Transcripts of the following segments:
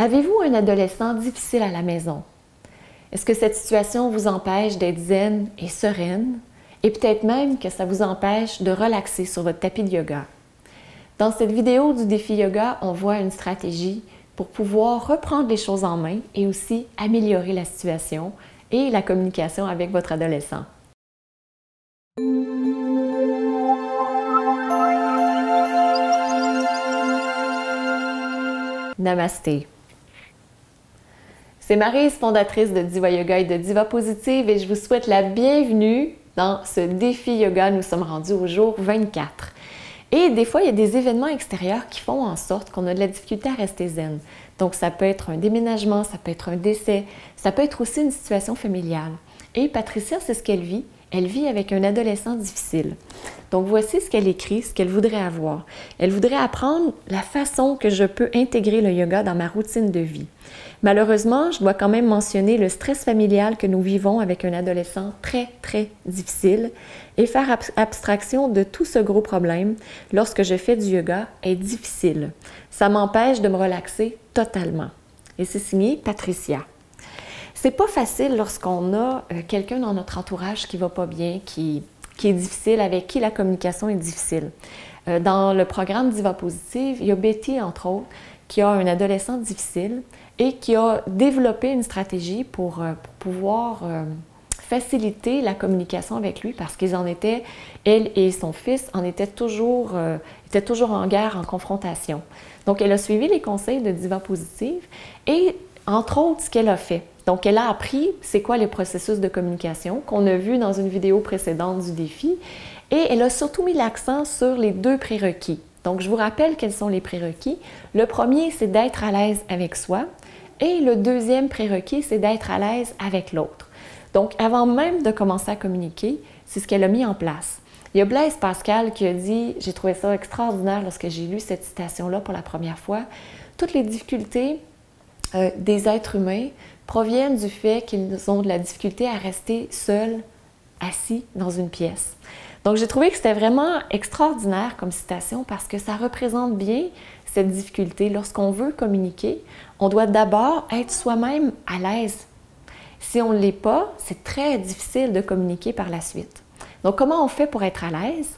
Avez-vous un adolescent difficile à la maison? Est-ce que cette situation vous empêche d'être zen et sereine? Et peut-être même que ça vous empêche de relaxer sur votre tapis de yoga. Dans cette vidéo du défi yoga, on voit une stratégie pour pouvoir reprendre les choses en main et aussi améliorer la situation et la communication avec votre adolescent. Namasté. C'est Maryse, fondatrice de Diva Yoga et de Diva Positive, et je vous souhaite la bienvenue dans ce défi yoga. Nous sommes rendus au jour 24. Et des fois, il y a des événements extérieurs qui font en sorte qu'on a de la difficulté à rester zen. Donc, ça peut être un déménagement, ça peut être un décès, ça peut être aussi une situation familiale. Et Patricia, c'est ce qu'elle vit. Elle vit avec un adolescent difficile. Donc, voici ce qu'elle écrit, ce qu'elle voudrait avoir. Elle voudrait apprendre la façon que je peux intégrer le yoga dans ma routine de vie. Malheureusement, je dois quand même mentionner le stress familial que nous vivons avec un adolescent très, très difficile et faire abstraction de tout ce gros problème lorsque je fais du yoga est difficile. Ça m'empêche de me relaxer totalement. Et c'est signé Patricia. C'est pas facile lorsqu'on a quelqu'un dans notre entourage qui va pas bien, qui est difficile, avec qui la communication est difficile. Dans le programme Diva Positive, il y a Betty, entre autres, qui a un adolescent difficile et qui a développé une stratégie pour pouvoir faciliter la communication avec lui parce qu'ils en étaient, elle et son fils, étaient toujours en guerre, en confrontation. Donc, elle a suivi les conseils de Diva Positive et, entre autres, ce qu'elle a fait. Donc, elle a appris c'est quoi les processus de communication qu'on a vu dans une vidéo précédente du défi et elle a surtout mis l'accent sur les deux prérequis. Donc, je vous rappelle quels sont les prérequis. Le premier, c'est d'être à l'aise avec soi et le deuxième prérequis, c'est d'être à l'aise avec l'autre. Donc, avant même de commencer à communiquer, c'est ce qu'elle a mis en place. Il y a Blaise Pascal qui a dit, j'ai trouvé ça extraordinaire lorsque j'ai lu cette citation-là pour la première fois, toutes les difficultés des êtres humains proviennent du fait qu'ils ont de la difficulté à rester seuls, assis dans une pièce. Donc, j'ai trouvé que c'était vraiment extraordinaire comme citation parce que ça représente bien cette difficulté. Lorsqu'on veut communiquer, on doit d'abord être soi-même à l'aise. Si on ne l'est pas, c'est très difficile de communiquer par la suite. Donc, comment on fait pour être à l'aise?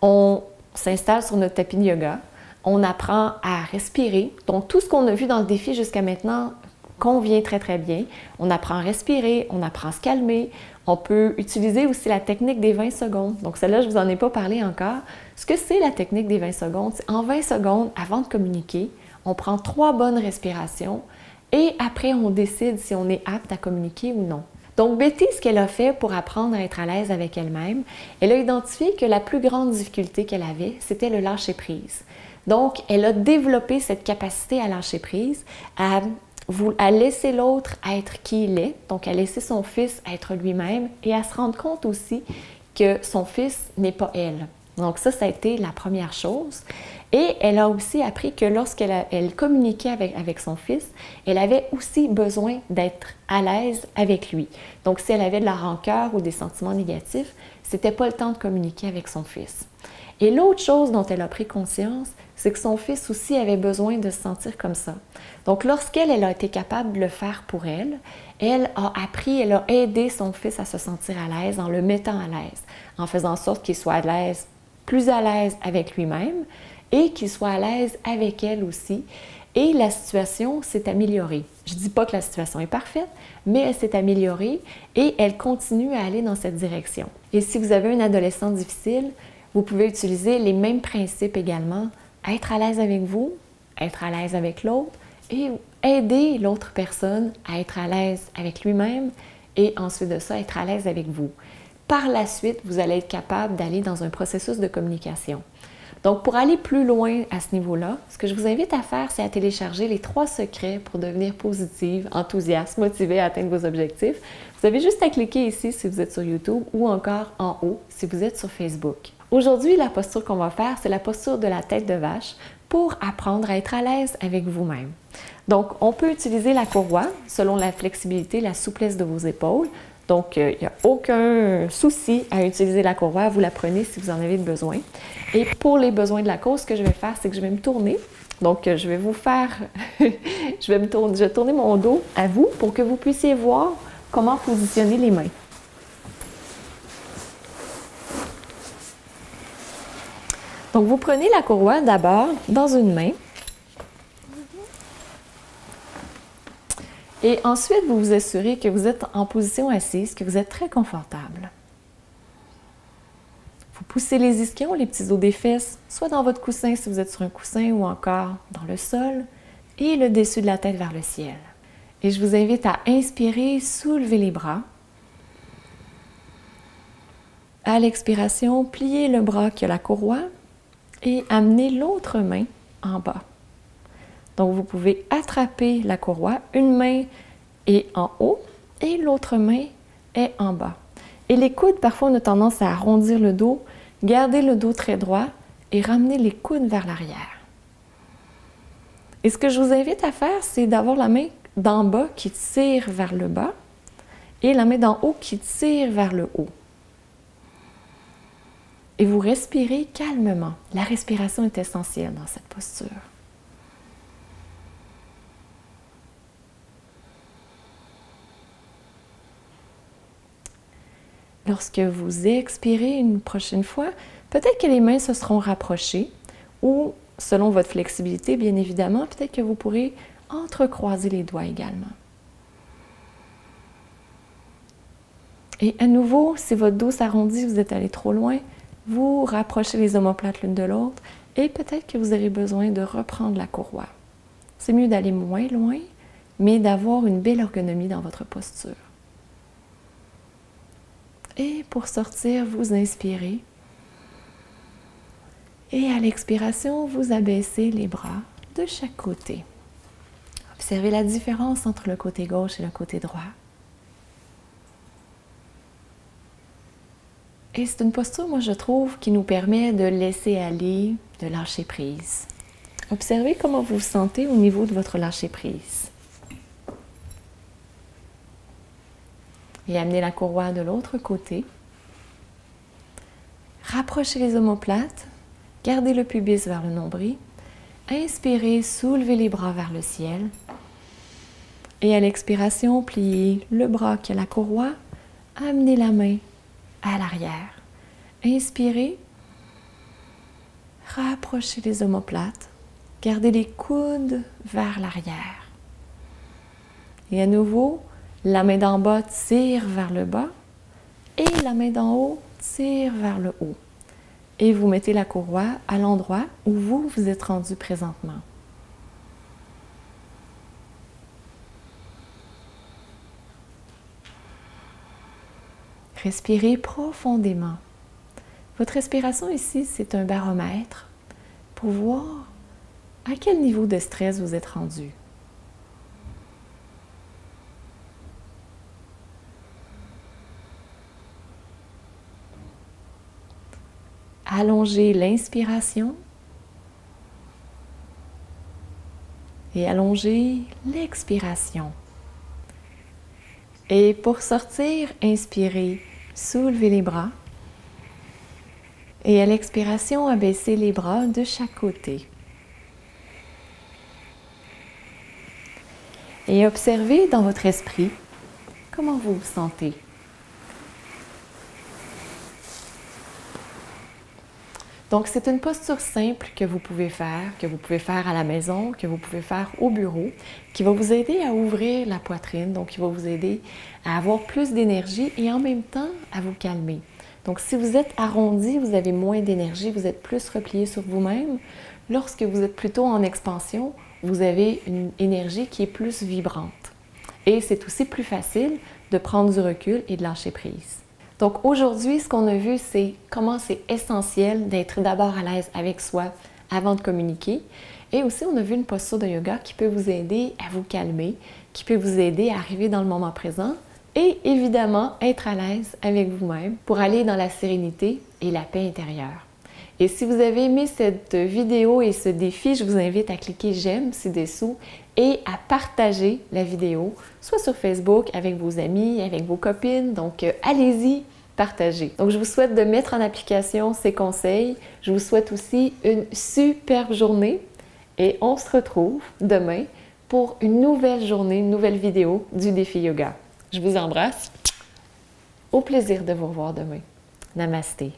On s'installe sur notre tapis de yoga, on apprend à respirer. Donc, tout ce qu'on a vu dans le défi jusqu'à maintenant convient très, très bien. On apprend à respirer, on apprend à se calmer. On peut utiliser aussi la technique des 20 secondes. Donc, celle-là, je ne vous en ai pas parlé encore. Ce que c'est la technique des 20 secondes, c'est en 20 secondes, avant de communiquer, on prend 3 bonnes respirations et après, on décide si on est apte à communiquer ou non. Donc, Betty, ce qu'elle a fait pour apprendre à être à l'aise avec elle-même, elle a identifié que la plus grande difficulté qu'elle avait, c'était le lâcher-prise. Donc, elle a développé cette capacité à lâcher prise, à laisser l'autre être qui il est, donc à laisser son fils être lui-même et à se rendre compte aussi que son fils n'est pas elle. Donc ça a été la première chose. Et elle a aussi appris que lorsqu'elle communiquait avec son fils, elle avait aussi besoin d'être à l'aise avec lui. Donc si elle avait de la rancœur ou des sentiments négatifs, c'était pas le temps de communiquer avec son fils. Et l'autre chose dont elle a pris conscience, c'est que son fils aussi avait besoin de se sentir comme ça. Donc, lorsqu'elle a été capable de le faire pour elle, elle a appris, elle a aidé son fils à se sentir à l'aise en le mettant à l'aise, en faisant en sorte qu'il soit à l'aise, plus à l'aise avec lui-même et qu'il soit à l'aise avec elle aussi. Et la situation s'est améliorée. Je ne dis pas que la situation est parfaite, mais elle s'est améliorée et elle continue à aller dans cette direction. Et si vous avez un adolescent difficile, vous pouvez utiliser les mêmes principes également. Être à l'aise avec vous, être à l'aise avec l'autre et aider l'autre personne à être à l'aise avec lui-même et ensuite de ça, être à l'aise avec vous. Par la suite, vous allez être capable d'aller dans un processus de communication. Donc, pour aller plus loin à ce niveau-là, ce que je vous invite à faire, c'est à télécharger les 3 secrets pour devenir positive, enthousiaste, motivée à atteindre vos objectifs. Vous avez juste à cliquer ici si vous êtes sur YouTube ou encore en haut si vous êtes sur Facebook. Aujourd'hui, la posture qu'on va faire, c'est la posture de la tête de vache pour apprendre à être à l'aise avec vous-même. Donc, on peut utiliser la courroie selon la flexibilité, la souplesse de vos épaules. Donc, il n'y a aucun souci à utiliser la courroie. Vous la prenez si vous en avez besoin. Et pour les besoins de la cause, ce que je vais faire, c'est que je vais me tourner Donc, je vais vous faire, je vais tourner mon dos à vous pour que vous puissiez voir comment positionner les mains. Donc, vous prenez la courroie d'abord dans une main. Et ensuite, vous vous assurez que vous êtes en position assise, que vous êtes très confortable. Vous poussez les ischions, les petits os des fesses, soit dans votre coussin si vous êtes sur un coussin ou encore dans le sol, et le dessus de la tête vers le ciel. Et je vous invite à inspirer, soulever les bras. À l'expiration, pliez le bras qui a la courroie et amenez l'autre main en bas. Donc, vous pouvez attraper la courroie, une main est en haut et l'autre main est en bas. Et les coudes, parfois, on a tendance à arrondir le dos, garder le dos très droit et ramener les coudes vers l'arrière. Et ce que je vous invite à faire, c'est d'avoir la main d'en bas qui tire vers le bas et la main d'en haut qui tire vers le haut. Et vous respirez calmement. La respiration est essentielle dans cette posture. Lorsque vous expirez une prochaine fois, peut-être que les mains se seront rapprochées ou, selon votre flexibilité, bien évidemment, peut-être que vous pourrez entrecroiser les doigts également. Et à nouveau, si votre dos s'arrondit, vous êtes allé trop loin, vous rapprochez les omoplates l'une de l'autre et peut-être que vous aurez besoin de reprendre la courroie. C'est mieux d'aller moins loin, mais d'avoir une belle ergonomie dans votre posture. Et pour sortir, vous inspirez. Et à l'expiration, vous abaissez les bras de chaque côté. Observez la différence entre le côté gauche et le côté droit. Et c'est une posture, moi, je trouve, qui nous permet de laisser aller, de lâcher prise. Observez comment vous vous sentez au niveau de votre lâcher prise. Et amenez la courroie de l'autre côté. Rapprochez les omoplates. Gardez le pubis vers le nombril. Inspirez, soulevez les bras vers le ciel. Et à l'expiration, pliez le bras qui a la courroie. Amenez la main à l'arrière. Inspirez. Rapprochez les omoplates. Gardez les coudes vers l'arrière. Et à nouveau, la main d'en bas tire vers le bas et la main d'en haut tire vers le haut. Et vous mettez la courroie à l'endroit où vous êtes rendu présentement. Respirez profondément. Votre respiration ici, c'est un baromètre pour voir à quel niveau de stress vous êtes rendu. Allongez l'inspiration et allongez l'expiration. Et pour sortir, inspirez, soulevez les bras. Et à l'expiration, abaissez les bras de chaque côté. Et observez dans votre esprit comment vous vous sentez. Donc, c'est une posture simple que vous pouvez faire à la maison, que vous pouvez faire au bureau, qui va vous aider à ouvrir la poitrine, donc qui va vous aider à avoir plus d'énergie et en même temps à vous calmer. Donc, si vous êtes arrondi, vous avez moins d'énergie, vous êtes plus replié sur vous-même. Lorsque vous êtes plutôt en expansion, vous avez une énergie qui est plus vibrante. Et c'est aussi plus facile de prendre du recul et de lâcher prise. Donc aujourd'hui, ce qu'on a vu, c'est comment c'est essentiel d'être d'abord à l'aise avec soi avant de communiquer. Et aussi, on a vu une posture de yoga qui peut vous aider à vous calmer, qui peut vous aider à arriver dans le moment présent et évidemment être à l'aise avec vous-même pour aller dans la sérénité et la paix intérieure. Et si vous avez aimé cette vidéo et ce défi, je vous invite à cliquer j'aime ci-dessous et à partager la vidéo, soit sur Facebook avec vos amis, avec vos copines. Donc, allez-y, partagez. Donc, je vous souhaite de mettre en application ces conseils. Je vous souhaite aussi une superbe journée Et on se retrouve demain pour une nouvelle journée, une nouvelle vidéo du défi yoga. Je vous embrasse. Au plaisir de vous revoir demain. Namasté.